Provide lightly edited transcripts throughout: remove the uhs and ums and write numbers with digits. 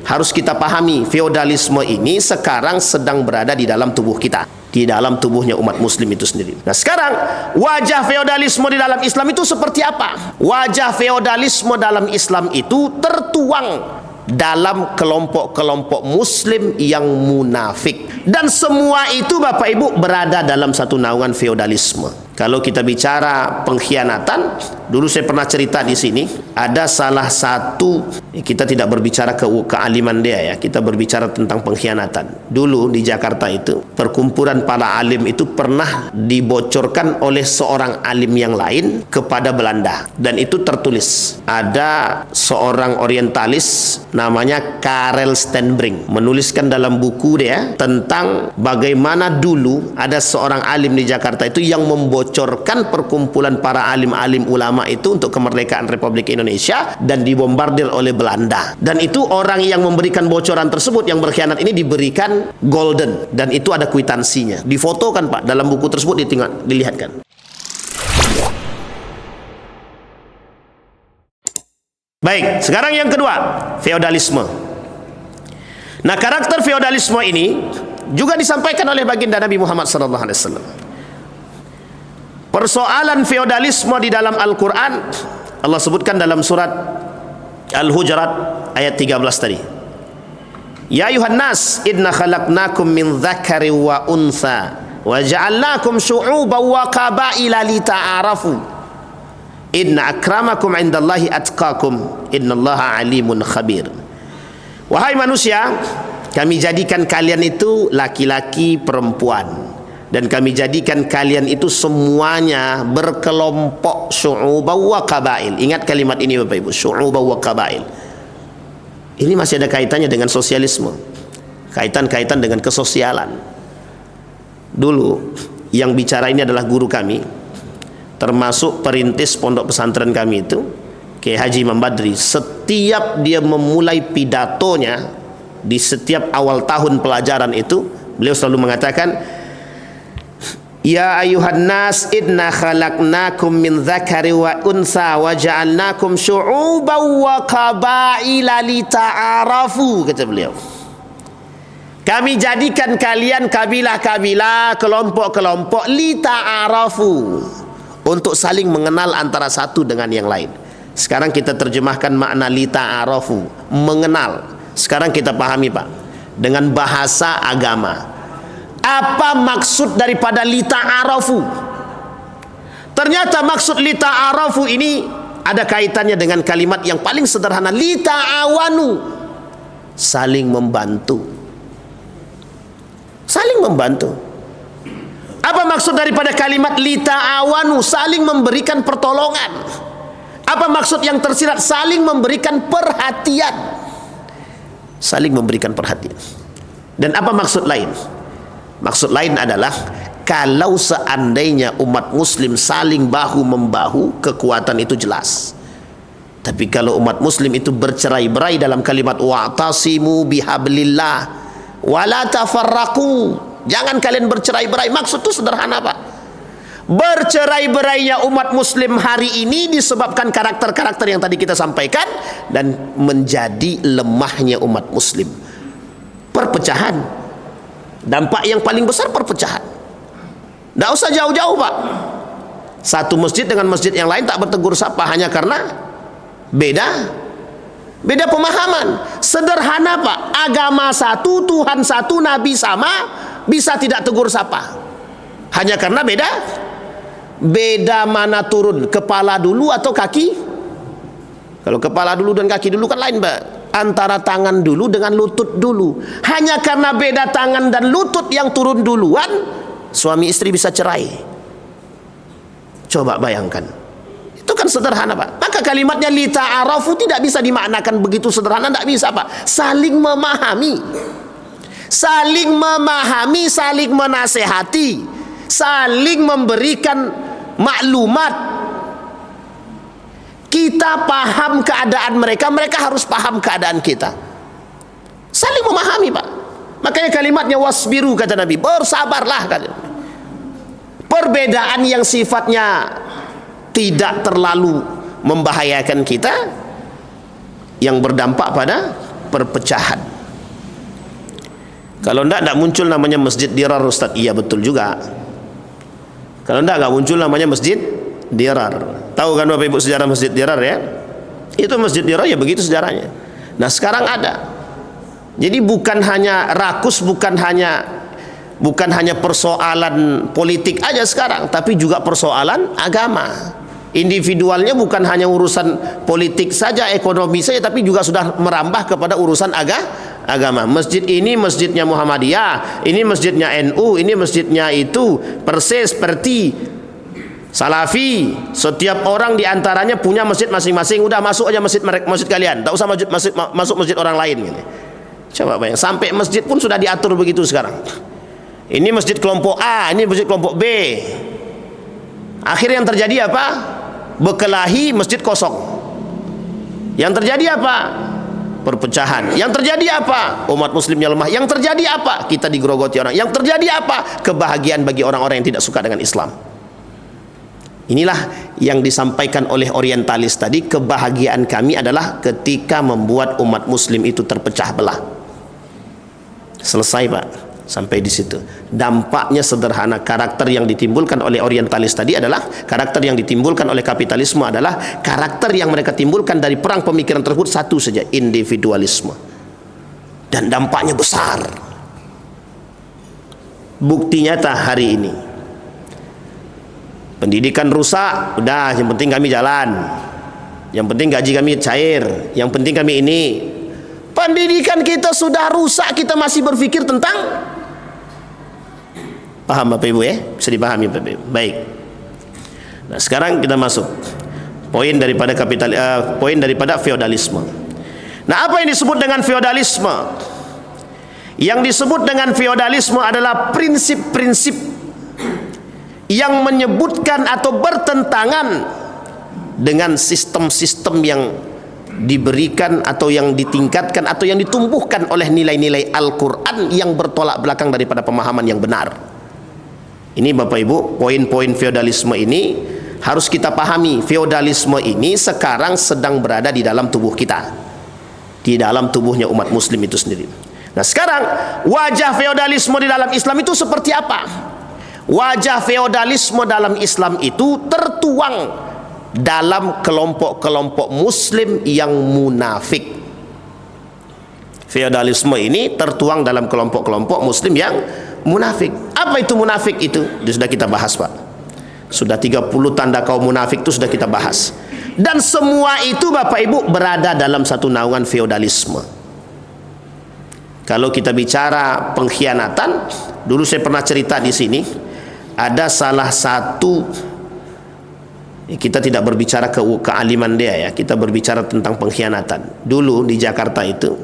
harus kita pahami, feodalisme ini sekarang sedang berada di dalam tubuh kita, di dalam tubuhnya umat muslim itu sendiri. Nah sekarang wajah feodalisme di dalam Islam itu seperti apa? Wajah feodalisme dalam Islam itu tertuang dalam kelompok-kelompok muslim yang munafik, dan semua itu Bapak Ibu berada dalam satu naungan feodalisme. Kalau kita bicara pengkhianatan, dulu saya pernah cerita di sini, ada salah satu, kita tidak berbicara kealiman dia ya, kita berbicara tentang pengkhianatan. Dulu di Jakarta itu, perkumpulan para alim itu pernah dibocorkan oleh seorang alim yang lain kepada Belanda, dan itu tertulis. Ada seorang orientalis namanya Karel Stenbrink menuliskan dalam buku dia tentang bagaimana dulu ada seorang alim di Jakarta itu yang membocorkan perkumpulan para alim-alim ulama itu untuk kemerdekaan Republik Indonesia, dan dibombardir oleh Belanda. Dan itu orang yang memberikan bocoran tersebut, yang berkhianat ini, diberikan golden, dan itu ada kwitansinya, difotokan Pak dalam buku tersebut, dilihatkan. Baik, sekarang yang kedua, feodalisme. Nah, karakter feodalisme ini juga disampaikan oleh baginda Nabi Muhammad SAW. Persoalan feodalisme di dalam Al-Quran, Allah sebutkan dalam surat Al-Hujurat ayat 13 tadi. Ya ayuhan nas, inna khalaqnakum min dzakari wa untha wa ja'alnakum syu'uban wa qabaila lita'arafu. Inna akramakum indallahi atqakum, innallaha alimun khabir. Wahai manusia, kami jadikan kalian itu laki-laki perempuan, dan kami jadikan kalian itu semuanya berkelompok, syu'uban wa qabail. Ingat kalimat ini Bapak Ibu, syu'uban wa qabail. Ini masih ada kaitannya dengan sosialisme, kaitan-kaitan dengan kesosialan. Dulu yang bicara ini adalah guru kami, termasuk perintis pondok pesantren kami itu, Kiai Haji Imam Badri. Setiap dia memulai pidatonya di setiap awal tahun pelajaran itu, beliau selalu mengatakan, ya ayuhan nas, inna khalaqnakum min dzakari wa unsa wa ja'alnakum syu'uban wa qabaila lita'arafu, kata beliau. Kami jadikan kalian kabilah-kabilah, kelompok-kelompok, lita'arafu, untuk saling mengenal antara satu dengan yang lain. Sekarang kita terjemahkan makna lita'arafu, mengenal. Sekarang kita pahami Pak, dengan bahasa agama. Apa maksud daripada lita'arafu? Ternyata maksud lita'arafu ini ada kaitannya dengan kalimat yang paling sederhana, lita'awanu, saling membantu. Saling membantu. Apa maksud daripada kalimat lita'awanu? Saling memberikan pertolongan. Apa maksud yang tersirat? Saling memberikan perhatian. Saling memberikan perhatian. Dan apa maksud lain? Maksud lain adalah, kalau seandainya umat muslim saling bahu-membahu, kekuatan itu jelas. Tapi kalau umat muslim itu bercerai-berai dalam kalimat wa'tasimu bihablillah wala tafarraqu, jangan kalian bercerai-berai. Maksud itu sederhana Pak. Bercerai-berainya umat muslim hari ini disebabkan karakter-karakter yang tadi kita sampaikan, dan menjadi lemahnya umat muslim. Perpecahan. Dampak yang paling besar perpecahan. Tidak usah jauh-jauh Pak. Satu masjid dengan masjid yang lain tak bertegur sapa hanya karena beda pemahaman. Sederhana Pak. Agama satu, Tuhan satu, Nabi sama, bisa tidak tegur sapa hanya karena beda mana turun, kepala dulu atau kaki? Kalau kepala dulu dan kaki dulu kan lain Pak. Antara tangan dulu dengan lutut dulu. Hanya karena beda tangan dan lutut yang turun duluan, suami istri bisa cerai. Coba bayangkan. Itu kan sederhana Pak. Maka kalimatnya lita'arafu tidak bisa dimaknakan begitu sederhana, tidak bisa Pak. Saling memahami, saling memahami, saling menasehati, saling memberikan maklumat. Kita paham keadaan mereka, mereka harus paham keadaan kita. Saling memahami Pak. Makanya kalimatnya wasbiru, kata Nabi, bersabarlah, kata. Perbedaan yang sifatnya tidak terlalu membahayakan kita, yang berdampak pada perpecahan. Kalau tidak muncul namanya Masjid Dirar, Ustaz. Iya betul juga. Kalau tidak muncul namanya Masjid Dirar. Tahu kan Bapak Ibu sejarah Masjid Dirar ya? Itu Masjid Dirar ya begitu sejarahnya. Nah sekarang ada. Jadi bukan hanya rakus, bukan hanya persoalan politik aja sekarang, tapi juga persoalan agama. Individualnya bukan hanya urusan politik saja, ekonomi saja, tapi juga sudah merambah kepada urusan agama. Masjid ini masjidnya Muhammadiyah, ini masjidnya NU, ini masjidnya itu Persis, Perti, Salafi. Setiap orang diantaranya punya masjid masing-masing. Udah masuk aja masjid kalian, tak usah masuk masjid orang lain gitu. Coba bayang, sampai masjid pun sudah diatur begitu sekarang. Ini masjid kelompok A, ini masjid kelompok B. Akhirnya yang terjadi apa? Berkelahi, masjid kosong. Yang terjadi apa? Perpecahan. Yang terjadi apa? Umat muslimnya lemah. Yang terjadi apa? Kita digerogoti orang. Yang terjadi apa? Kebahagiaan bagi orang-orang yang tidak suka dengan Islam. Inilah yang disampaikan oleh orientalis tadi. Kebahagiaan kami adalah ketika membuat umat muslim itu terpecah belah. Selesai Pak, sampai di situ. Dampaknya sederhana. Karakter yang ditimbulkan oleh orientalis tadi adalah karakter yang ditimbulkan oleh kapitalisme adalah karakter yang mereka timbulkan dari perang pemikiran tersebut satu saja, individualisme. Dan dampaknya besar. Bukti nyata hari ini. Pendidikan rusak, udah yang penting kami jalan. Yang penting gaji kami cair, yang penting kami ini. Pendidikan kita sudah rusak, kita masih berpikir tentang, paham Bapak Ibu ya? Bisa dipahami Bapak Ibu. Baik. Nah, sekarang kita masuk poin daripada feodalisme. Nah, apa yang disebut dengan feodalisme? Yang disebut dengan feodalisme adalah prinsip-prinsip yang menyebutkan atau bertentangan dengan sistem-sistem yang diberikan atau yang ditingkatkan atau yang ditumbuhkan oleh nilai-nilai Al-Quran yang bertolak belakang daripada pemahaman yang benar. Ini Bapak Ibu, poin-poin feodalisme ini harus kita pahami. Feodalisme ini sekarang sedang berada di dalam tubuh kita, di dalam tubuhnya umat muslim itu sendiri. Nah sekarang wajah feodalisme di dalam Islam itu seperti apa? Wajah feodalisme dalam Islam itu tertuang dalam kelompok-kelompok muslim yang munafik. Feodalisme ini tertuang dalam kelompok-kelompok muslim yang munafik. Apa itu munafik itu? Sudah kita bahas Pak. Sudah 30 tanda kaum munafik itu sudah kita bahas. Dan semua itu Bapak Ibu berada dalam satu naungan feodalisme. Kalau kita bicara pengkhianatan, dulu saya pernah cerita di sini, ada salah satu, kita tidak berbicara kealiman dia ya, kita berbicara tentang pengkhianatan. Dulu di Jakarta itu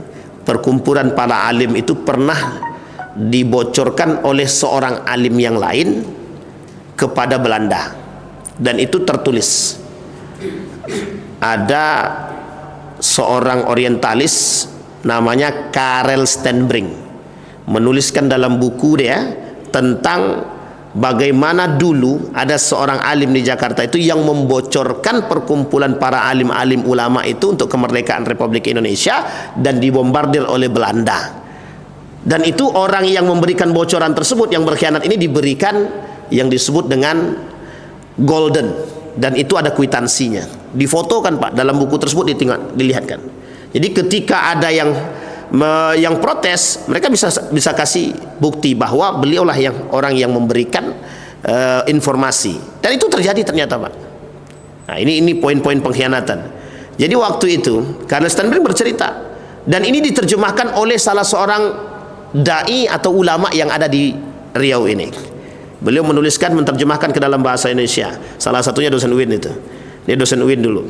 perkumpulan para alim itu pernah dibocorkan oleh seorang alim yang lain kepada Belanda, dan itu tertulis. Ada seorang orientalis namanya Karel Stenbrink menuliskan dalam buku dia tentang bagaimana dulu ada seorang alim di Jakarta itu yang membocorkan perkumpulan para alim-alim ulama itu untuk kemerdekaan Republik Indonesia dan dibombardir oleh Belanda. Dan itu orang yang memberikan bocoran tersebut, yang berkhianat ini, diberikan yang disebut dengan golden, dan itu ada kwitansinya, difotokan Pak dalam buku tersebut, dilihatkan. Jadi ketika ada yang protes, mereka bisa kasih bukti bahwa beliaulah yang orang yang memberikan informasi, dan itu terjadi ternyata Pak. Nah ini poin-poin pengkhianatan. Jadi waktu itu Karel Stenbrink bercerita, dan ini diterjemahkan oleh salah seorang dai atau ulama yang ada di Riau ini. Beliau menuliskan, menerjemahkan ke dalam bahasa Indonesia. Salah satunya dosen UIN itu. Dia dosen UIN dulu.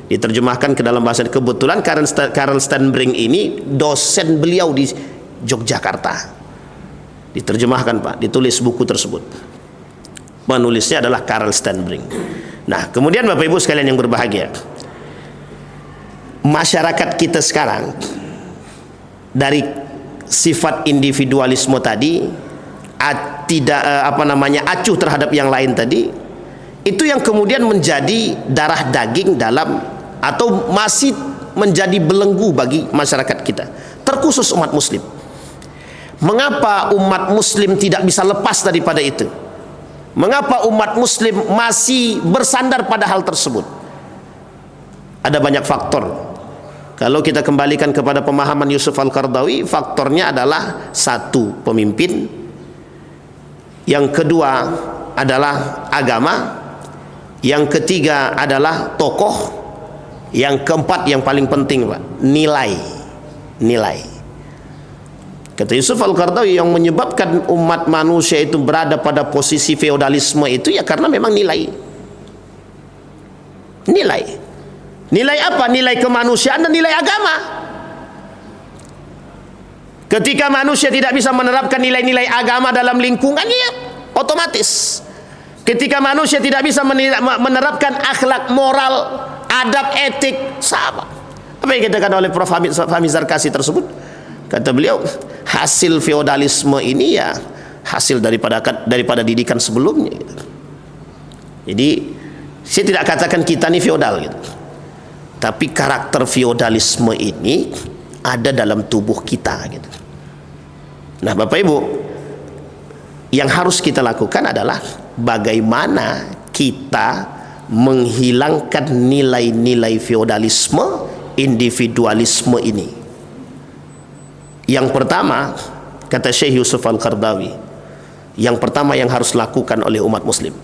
Diterjemahkan ke dalam bahasa. Kebetulan Karel Stenbrink ini dosen beliau di Yogyakarta. Diterjemahkan Pak, ditulis buku tersebut. Penulisnya adalah Karel Stenbrink. Nah, kemudian Bapak Ibu sekalian yang berbahagia, masyarakat kita sekarang dari sifat individualisme tadi, acuh terhadap yang lain tadi, itu yang kemudian menjadi darah daging dalam, atau masih menjadi belenggu bagi masyarakat kita. terkhusus umat muslim. Mengapa umat muslim tidak bisa lepas daripada itu? Mengapa umat muslim masih bersandar pada hal tersebut? Ada banyak faktor. Kalau kita kembalikan kepada pemahaman Yusuf Al-Qaradawi, faktornya adalah satu, pemimpin. Yang kedua adalah agama. Yang ketiga adalah tokoh. Yang keempat, yang paling penting, Pak, nilai. Kata Yusuf Al-Qaradawi, yang menyebabkan umat manusia itu berada pada posisi feodalisme itu ya karena memang nilai. Nilai apa? Nilai kemanusiaan dan nilai agama. Ketika manusia tidak bisa menerapkan nilai-nilai agama dalam lingkungannya, otomatis ketika manusia tidak bisa menerapkan akhlak, moral, adab, etik, sama. Apa yang dikatakan oleh Prof. Fahmi Zarkasi tersebut? Kata beliau, hasil feodalisme ini ya hasil daripada didikan sebelumnya gitu. Jadi saya tidak katakan kita ini feodal gitu, tapi karakter feodalisme ini ada dalam tubuh kita gitu. Nah Bapak Ibu, yang harus kita lakukan adalah bagaimana kita menghilangkan nilai-nilai feodalisme, individualisme ini. Yang pertama, kata Syekh Yusuf Al-Qaradawi, yang pertama yang harus lakukan oleh umat muslim,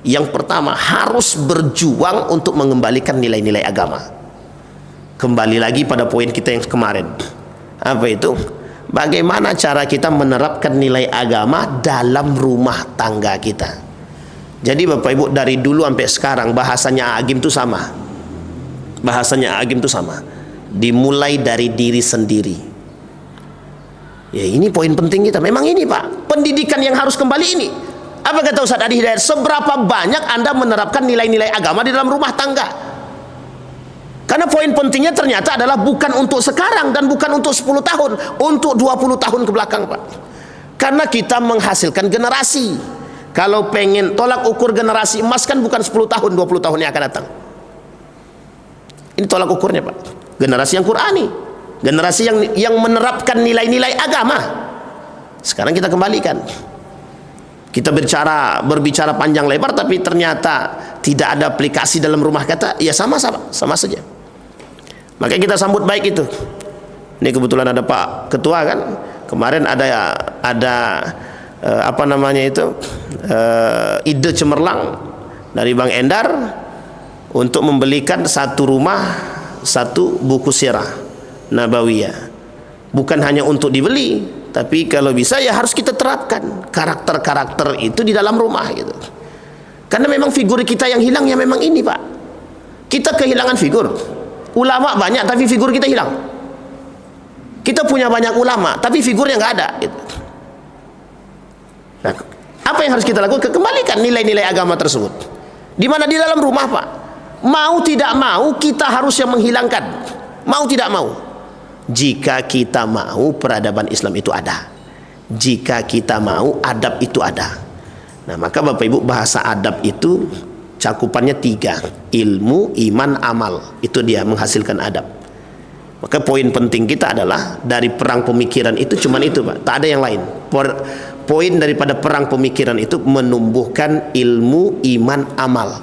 yang pertama harus berjuang untuk mengembalikan nilai-nilai agama. Kembali lagi pada poin kita yang kemarin, apa itu? Bagaimana cara kita menerapkan nilai agama dalam rumah tangga kita. Jadi Bapak Ibu, dari dulu sampai sekarang bahasanya Agim itu sama. Dimulai dari diri sendiri. Ya ini poin penting kita. Memang ini Pak, pendidikan yang harus kembali ini. Apa kata Ustaz Adi Hidayat? Seberapa banyak Anda menerapkan nilai-nilai agama di dalam rumah tangga? Karena poin pentingnya ternyata adalah bukan untuk sekarang dan bukan untuk 10 tahun, untuk 20 tahun ke belakang Pak. Karena kita menghasilkan generasi. Kalau pengen tolak ukur generasi emas kan bukan 10 tahun, 20 tahun yang akan datang. Ini tolak ukurnya Pak. Generasi yang Qurani. Generasi yang menerapkan nilai-nilai agama. Sekarang kita kembalikan. Kita berbicara panjang lebar, tapi ternyata tidak ada aplikasi dalam rumah kita. Ya sama saja. Makanya kita sambut baik itu. Ini kebetulan ada Pak Ketua kan. Kemarin ada apa namanya itu, ide cemerlang dari Bang Endar untuk membelikan satu rumah, satu buku sirah Nabawiyah. Bukan hanya untuk dibeli, tapi kalau bisa ya harus kita terapkan karakter-karakter itu di dalam rumah gitu. Karena memang figur kita yang hilang ya memang ini Pak. Kita kehilangan figur. Ulama banyak tapi figur kita hilang. Kita punya banyak ulama tapi figurnya nggak ada gitu. Nah, apa yang harus kita lakukan? Kembalikan nilai-nilai agama tersebut. Di mana? Di dalam rumah Pak. Mau tidak mau kita harus yang menghilangkan. Mau tidak mau. Jika kita mau, peradaban Islam itu ada. Jika kita mau, adab itu ada. Nah maka Bapak Ibu, bahasa adab itu cakupannya 3. Ilmu, iman, amal. Itu dia menghasilkan adab. Maka poin penting kita adalah dari perang pemikiran itu cuman itu Pak, tak ada yang lain. Poin daripada perang pemikiran itu menumbuhkan ilmu, iman, amal.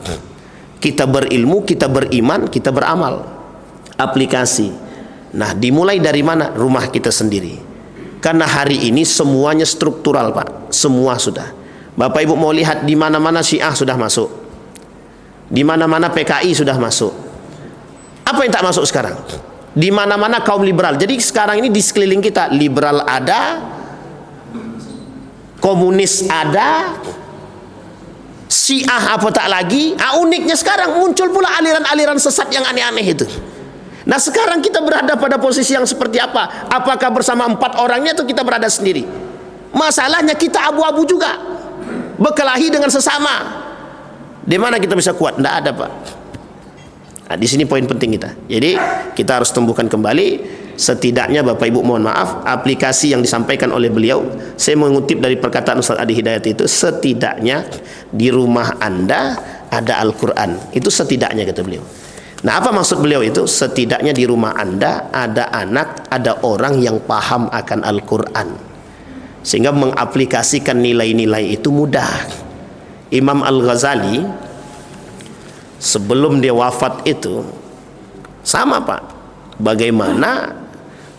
Kita berilmu, kita beriman, kita beramal. Aplikasi. Nah dimulai dari mana? Rumah kita sendiri. Karena hari ini semuanya struktural Pak. Semua sudah. Bapak Ibu mau lihat di mana-mana Syiah sudah masuk. Di mana-mana PKI sudah masuk. Apa yang tak masuk sekarang? Di mana-mana kaum liberal. Jadi sekarang ini di sekeliling kita liberal ada, komunis ada, Syiah apa tak lagi. Uniknya sekarang muncul pula aliran-aliran sesat yang aneh-aneh itu. Nah sekarang kita berada pada posisi yang seperti apa? Apakah bersama 4 orangnya atau kita berada sendiri? Masalahnya kita abu-abu juga, berkelahi dengan sesama. Di mana kita bisa kuat? Tidak ada Pak. Nah, di sini poin penting kita. Jadi kita harus tumbuhkan kembali. Setidaknya Bapak Ibu mohon maaf, aplikasi yang disampaikan oleh beliau, saya mengutip dari perkataan Ustaz Adi Hidayat itu, setidaknya di rumah Anda ada Al-Quran. Itu setidaknya kata beliau. Nah, apa maksud beliau itu? Setidaknya di rumah Anda ada anak, ada orang yang paham akan Al-Quran, sehingga mengaplikasikan nilai-nilai itu mudah. Imam Al-Ghazali sebelum dia wafat itu sama Pak, bagaimana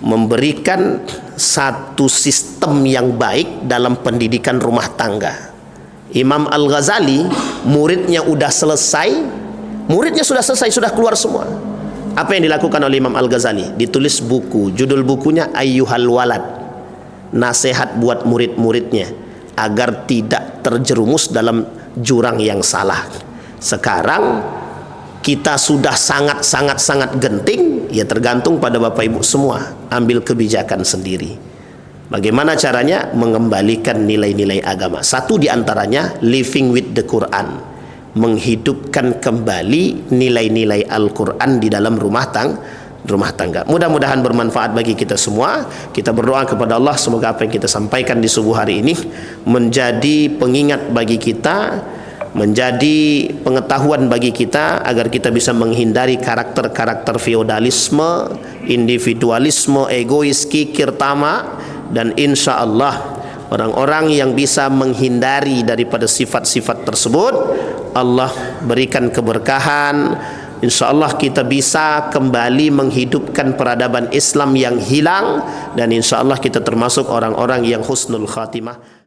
memberikan satu sistem yang baik dalam pendidikan rumah tangga. Imam Al-Ghazali muridnya udah selesai, muridnya sudah selesai, sudah keluar semua. Apa yang dilakukan oleh Imam Al-Ghazali? Ditulis buku, judul bukunya Ayyuhal Walad, nasihat buat murid-muridnya agar tidak terjerumus dalam jurang yang salah. Sekarang kita sudah sangat genting, ya tergantung pada Bapak Ibu semua, ambil kebijakan sendiri. Bagaimana caranya mengembalikan nilai-nilai agama? Satu diantaranya living with the Quran, menghidupkan kembali nilai-nilai Al-Quran di dalam rumah tangga. Mudah-mudahan bermanfaat bagi kita semua. Kita berdoa kepada Allah semoga apa yang kita sampaikan di subuh hari ini menjadi pengingat bagi kita, menjadi pengetahuan bagi kita, agar kita bisa menghindari karakter-karakter feodalisme, individualisme, egois, kikir, tamak. Dan insya Allah orang-orang yang bisa menghindari daripada sifat-sifat tersebut, Allah berikan keberkahan. Insya Allah kita bisa kembali menghidupkan peradaban Islam yang hilang, dan insya Allah kita termasuk orang-orang yang husnul khatimah.